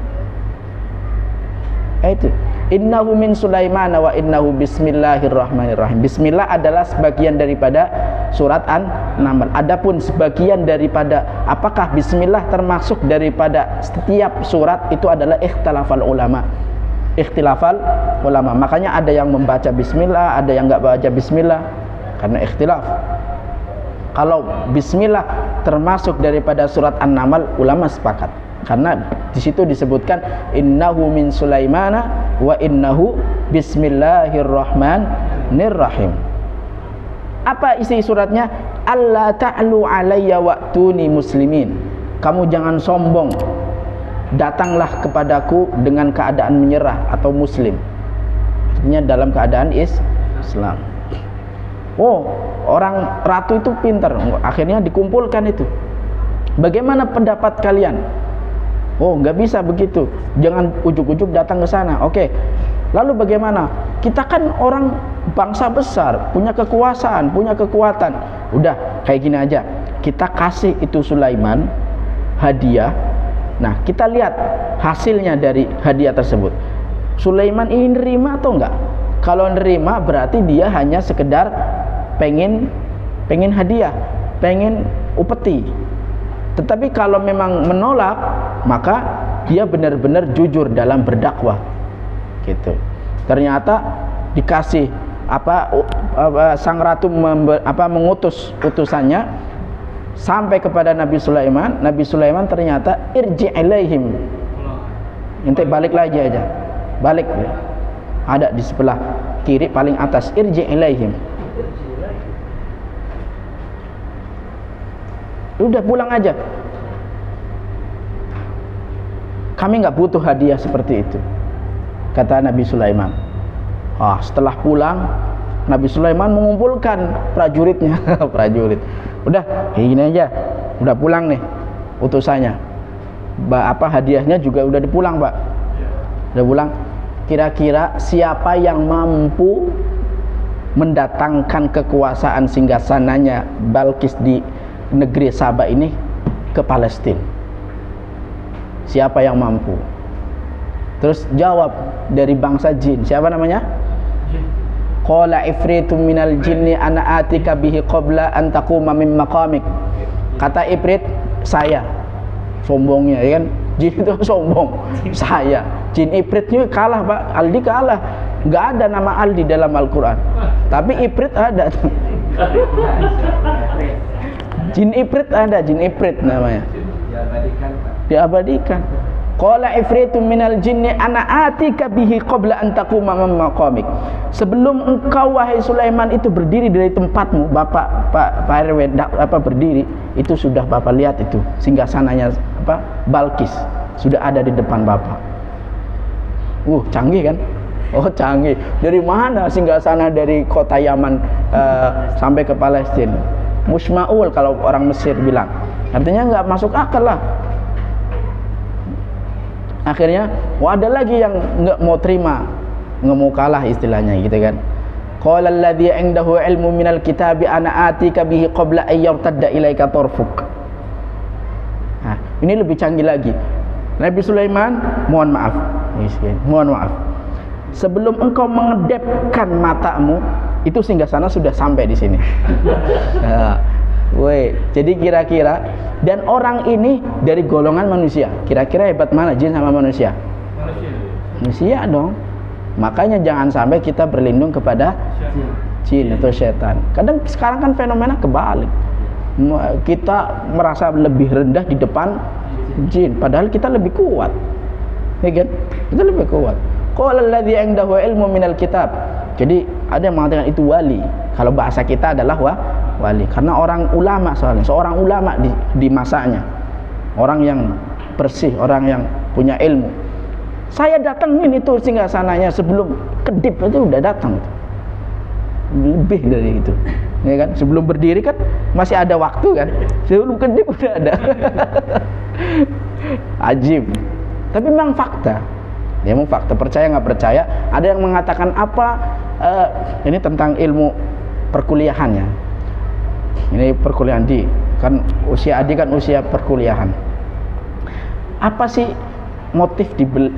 Itu. Innahu min Sulaiman wa innahu bismillahirrahmanirrahim. Bismillah adalah sebagian daripada surat An-Naml. Adapun sebagian daripada apakah bismillah termasuk daripada setiap surat, itu adalah ikhtilafal ulama. Ikhtilafal ulama. Makanya ada yang membaca bismillah, ada yang enggak baca bismillah karena ikhtilaf. Kalau bismillah termasuk daripada surat An-Naml, ulama sepakat. Karena di situ disebutkan innahu min Sulaimana wa innahu bismillahirrahmanirrahim. Apa isi suratnya? Alla ta'lu alayya wa'tuni muslimin. Kamu jangan sombong. Datanglah kepadaku dengan keadaan menyerah atau muslim. Artinya dalam keadaan Islam. Oh, orang ratu itu pintar. Akhirnya dikumpulkan itu. Bagaimana pendapat kalian? Oh, nggak bisa begitu. Jangan ujuk-ujuk datang ke sana. Oke. Lalu bagaimana? Kita kan orang bangsa besar, punya kekuasaan, punya kekuatan. Udah, kayak gini aja. Kita kasih itu Sulaiman hadiah. Nah, kita lihat hasilnya dari hadiah tersebut. Sulaiman ini nerima atau enggak? Kalau nerima berarti dia hanya sekedar pengen hadiah, pengen upeti. Tetapi kalau memang menolak, maka dia benar-benar jujur dalam berdakwah. Gitu. Ternyata dikasih sang ratu mengutus utusannya sampai kepada Nabi Sulaiman. Nabi Sulaiman ternyata irji' ilaihim. Ente balik lagi aja. Balik. Ada di sebelah kiri paling atas, irji' ilaihim. Udah pulang aja. Kami nggak butuh hadiah seperti itu, kata Nabi Sulaiman. Setelah pulang, Nabi Sulaiman mengumpulkan prajuritnya. Prajurit. Udah, kayak gini aja. Udah pulang nih utusannya. Hadiahnya juga udah dipulang, Pak. Udah pulang. Kira-kira siapa yang mampu mendatangkan kekuasaan singgasananya Balkis di negeri Saba ini ke Palestina? Siapa yang mampu? Terus jawab dari bangsa jin. Siapa namanya? Qala ifritum minal jinni ana atika bihi qabla an taquma min maqamik. Kata ifrit, saya. Sombongnya ya kan? Jin itu sombong. Saya. Jin ifritnya kalah, Pak. Aldi kalah. Enggak ada nama Aldi dalam Al-Qur'an. Tapi ifrit ada. Jin ifrit ada, jin ifrit namanya. Diabadikan, Pak. Diabadikan. Qala ifritum minal jinni ana atika bihi qabla an taquma min maqamik. Sebelum engkau wahai Sulaiman itu berdiri dari tempatmu, Bapak Pak RW berdiri, itu sudah Bapak lihat itu singgasananya Balkis sudah ada di depan Bapak. Canggih kan? Oh, canggih. Dari mana singgasana dari kota Yaman sampai ke Palestina? Musmaul kalau orang Mesir bilang. Artinya nggak masuk akal lah. Akhirnya, ada lagi yang nggak mau terima, nggak mau kalah istilahnya gitu kan. Qala alladhi 'indahu 'ilmu minal kitabi ana atika bihi qabla an yartadda ilaika tarfuk. Nah, ini lebih canggih lagi. Nabi Sulaiman, mohon maaf. Sebelum engkau mengedepkan matamu, itu singgasana sudah sampai di sini. Jadi kira-kira, dan orang ini dari golongan manusia. Kira-kira hebat mana jin sama manusia? Manusia dong. Makanya jangan sampai kita berlindung kepada jin atau setan. Kadang sekarang kan fenomena kebalik. Kita merasa lebih rendah di depan jin, padahal kita lebih kuat. Ya kan? Kita lebih kuat. Qala alladzi 'indahu 'ilmu minal kitab. Jadi ada yang mengatakan itu wali. Kalau bahasa kita adalah wali, karena orang ulama, soalnya seorang ulama di masanya, orang yang bersih, orang yang punya ilmu. Saya datangin itu singgasananya sebelum kedip itu udah datang, lebih dari itu, ya kan? Sebelum berdiri kan masih ada waktu kan, sebelum kedip udah ada. Ajib, tapi memang fakta. Ya, memang fakta, percaya nggak percaya. Ada yang mengatakan apa, ini tentang ilmu perkuliahannya. Ini perkuliahan kan usia Adi kan usia perkuliahan. Apa sih motif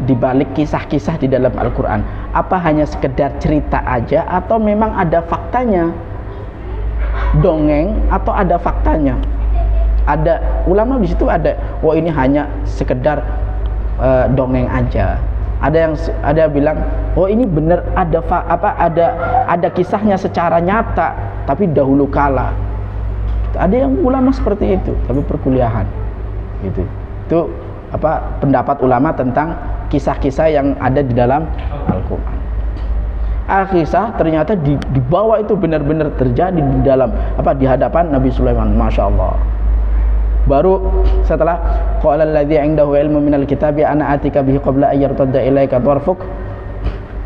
dibalik kisah-kisah di dalam Al-Quran? Apa hanya sekedar cerita aja atau memang ada faktanya? Dongeng atau ada faktanya? Ada ulama di situ ada, wah ini hanya sekedar dongeng aja. Ada bilang, oh ini benar ada kisahnya secara nyata, tapi dahulu kala. Ada yang ulama seperti itu, tapi perkuliahan. Gitu. Itu pendapat ulama tentang kisah-kisah yang ada di dalam Al-Quran. Al-Kisah ternyata di bawah itu benar-benar terjadi di dalam di hadapan Nabi Sulaiman, masya Allah. Baru setelah qala alladzi 'indahu ilmu minal kitabi ana atika bihi qabla an yartadda ilaika tarfuk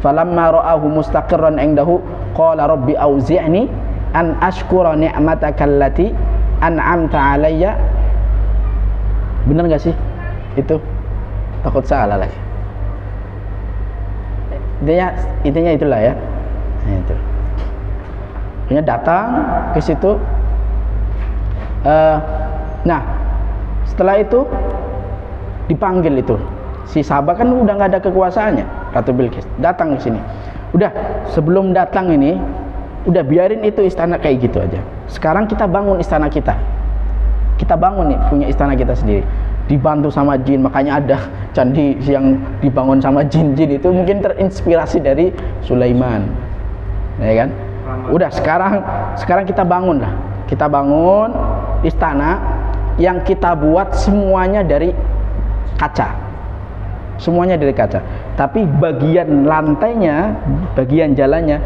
falamma ra'ahu mustaqirran 'indahu qala rabbi auzi'ni an ashkura ni'mataka allati an'amta 'alayya. Benar enggak sih? Itu takut salah lagi. Intinya itulah ya. Nah, itu. Punya datang ke situ. Nah, setelah itu dipanggil itu. Si Saba kan udah nggak ada kekuasaannya, Ratu Bilqis. Datang ke sini. Udah, sebelum datang ini, udah biarin itu istana kayak gitu aja. Sekarang kita bangun istana kita. Kita bangun nih, punya istana kita sendiri. Dibantu sama jin, makanya ada candi yang dibangun sama jin-jin itu mungkin terinspirasi dari Sulaiman, ya kan? Udah sekarang kita bangun lah, kita bangun istana yang kita buat semuanya dari kaca, semuanya dari kaca. Tapi bagian lantainya, bagian jalannya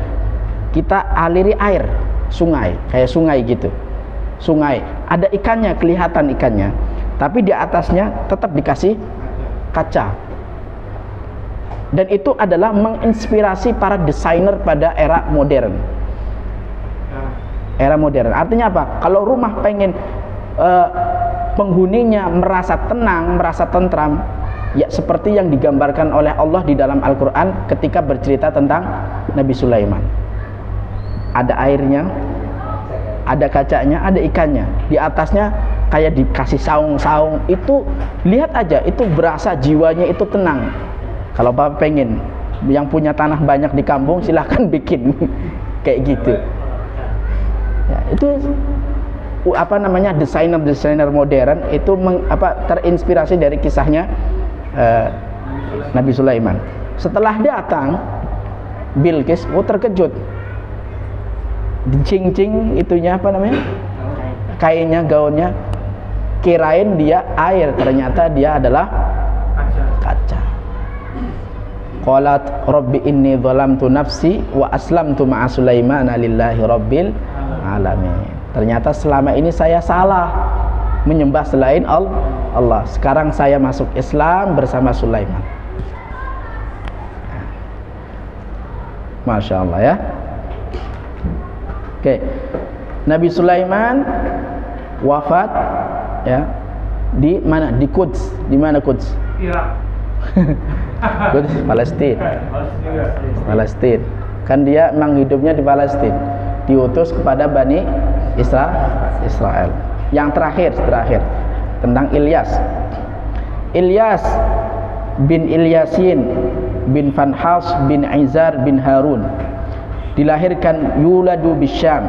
kita aliri air, sungai, kayak sungai gitu, sungai. Ada ikannya, kelihatan ikannya. Tapi di atasnya tetap dikasih kaca. Dan itu adalah menginspirasi para desainer pada era modern. Era modern. Artinya apa? Kalau rumah pengen penghuninya merasa tenang, merasa tentram, ya seperti yang digambarkan oleh Allah di dalam Al-Quran ketika bercerita tentang Nabi Sulaiman. Ada airnya, ada kacanya, ada ikannya. Di atasnya kayak dikasih saung-saung. Itu lihat aja, itu berasa jiwanya itu tenang. Kalau Bapak pengen yang punya tanah banyak di kampung, silahkan bikin kayak gitu ya. Itu desainer modern itu terinspirasi dari kisahnya Nabi Sulaiman. Setelah datang Bilqis, terkejut. Dicing-cing itunya kainnya, gaunnya, kirain dia air, ternyata dia adalah kaca. Qalat rabbi inni zalamtu nafsi wa aslamtu ma'a Sulaimana lillahi rabbil alamin. Ternyata selama ini saya salah menyembah selain Allah. Sekarang saya masuk Islam bersama Sulaiman. Masya Allah ya. Oke. Nabi Sulaiman wafat ya di mana? Di Quds. Di mana Quds? Irak. Quds, Palestina. Kan dia memang hidupnya di Palestina. Diutus kepada Bani Israel. Yang terakhir tentang Ilyas. Ilyas bin Ilyasin bin Fanhas bin Izar bin Harun dilahirkan yuladu bisyam.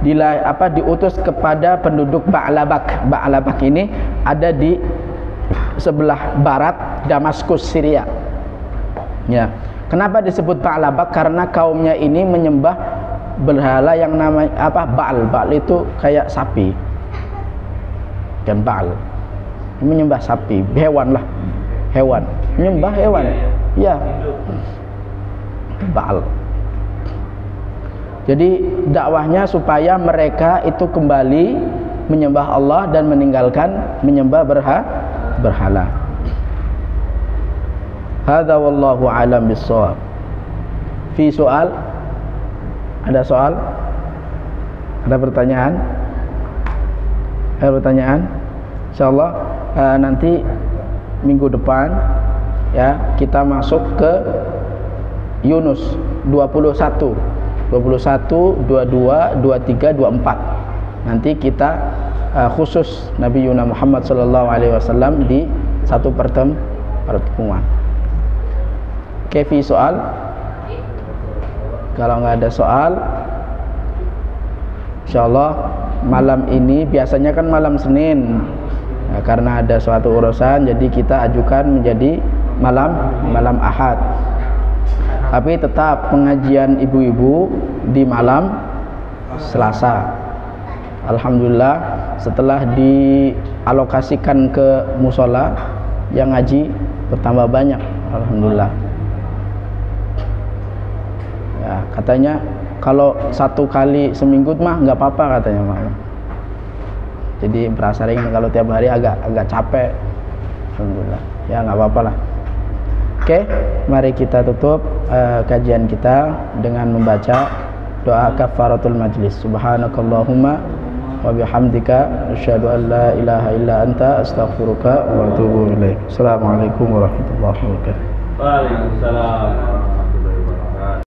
Diutus kepada penduduk Ba'labak. Ba'labak ini ada di sebelah barat Damaskus, Syria. Ya. Kenapa disebut Ba'labak? Karena kaumnya ini menyembah berhala yang namanya Baal. Baal itu kayak sapi. Dan Baal menyembah sapi, hewan lah. Hewan. Menyembah hewan. Ya. Baal. Jadi dakwahnya supaya mereka itu kembali menyembah Allah dan meninggalkan menyembah berhala. Hadza wallahu a'lam bissawab. Fi soal? Ada soal? Ada pertanyaan? Ada pertanyaan? Insyaallah nanti minggu depan ya kita masuk ke Yunus 21, 22, 23, 24. Nanti kita khusus Nabi Yuna Muhammad sallallahu alaihi wasallam di satu pertemuan. Kefi soal? Kalau nggak ada soal, insyaallah malam ini biasanya kan malam Senin. Nah, karena ada suatu urusan, jadi kita ajukan menjadi malam Ahad. Tapi tetap pengajian ibu-ibu di malam Selasa. Alhamdulillah setelah dialokasikan ke musola yang ngaji bertambah banyak. Alhamdulillah. Ya, katanya kalau satu kali seminggu mah nggak apa-apa katanya mak. Jadi berasa ringan, kalau tiap hari agak capek. Alhamdulillah. Ya nggak apa-apa lah. Oke, mari kita tutup kajian kita dengan membaca doa kafaratul majlis. Subhanakallahumma wa bihamdika asyhadu an la ilaha illa anta astaghfiruka wa atubu ilaik. Assalamualaikum warahmatullahi wabarakatuh. Waalaikumsalam.